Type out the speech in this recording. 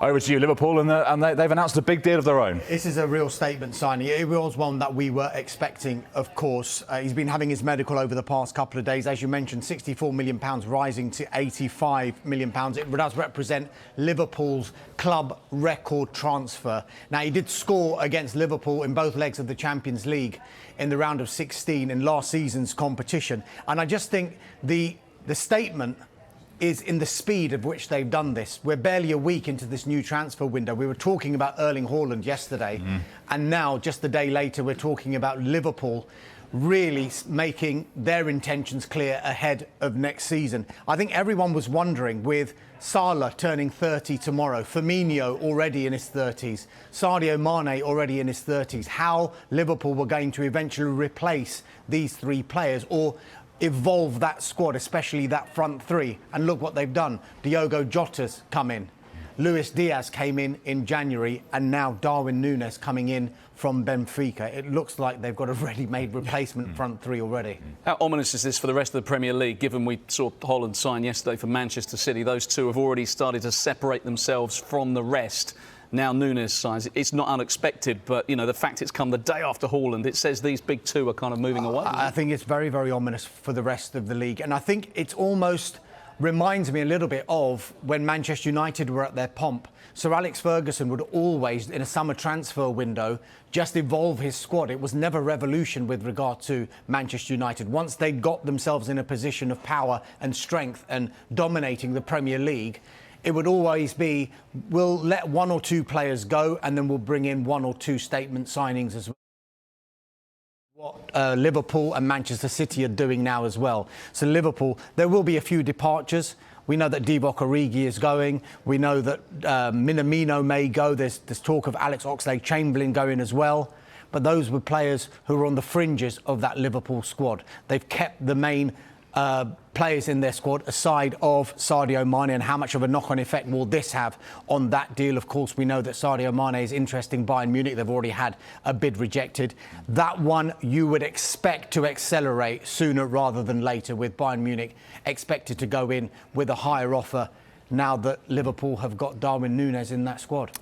Over to you, Liverpool, and they've announced a big deal of their own. This is a real statement signing. It was one that we were expecting, of course. He's been having his medical over the past couple of days. As you mentioned, £64 million rising to £85 million. It does represent Liverpool's club record transfer. Now, he did score against Liverpool in both legs of the Champions League in the round of 16 in last season's competition. And I just think the statement is in the speed of which they've done this. We're barely a week into this new transfer window. We were talking about Erling Haaland yesterday, and now, just a day later, we're talking about Liverpool really making their intentions clear ahead of next season. I think everyone was wondering, with Salah turning 30 tomorrow, Firmino already in his 30s, Sadio Mane already in his 30s, how Liverpool were going to eventually replace these three players or evolve that squad, especially that front three. And look what they've done. Diogo Jota's come in. Luis Diaz came in January, and now Darwin Nunez coming in from Benfica. It looks like they've got a ready-made replacement front three already. How ominous is this for the rest of the Premier League, given we saw Haaland sign yesterday for Manchester City? Those two have already started to separate themselves from the rest. Now Nunez signs. It's not unexpected, but, you know, the fact it's come the day after Haaland, it says these big two are kind of moving away. I think it's very, very ominous for the rest of the league. And I think it's almost reminds me a little bit of when Manchester United were at their pomp. Sir Alex Ferguson would always, in a summer transfer window, just evolve his squad. It was never revolution with regard to Manchester United. Once they got themselves in a position of power and strength and dominating the Premier League, it would always be, we'll let one or two players go and then we'll bring in one or two statement signings as well. What Liverpool and Manchester City are doing now as well. So Liverpool, there will be a few departures. We know that Divock Origi is going. We know that Minamino may go. There's talk of Alex Oxlade-Chamberlain going as well. But those were players who were on the fringes of that Liverpool squad. They've kept the main players in their squad aside of Sadio Mane, and how much of a knock-on effect will this have on that deal? Of course, we know that Sadio Mane is interested in Bayern Munich. They've already had a bid rejected. That one you would expect to accelerate sooner rather than later, with Bayern Munich expected to go in with a higher offer now that Liverpool have got Darwin Nunez in that squad.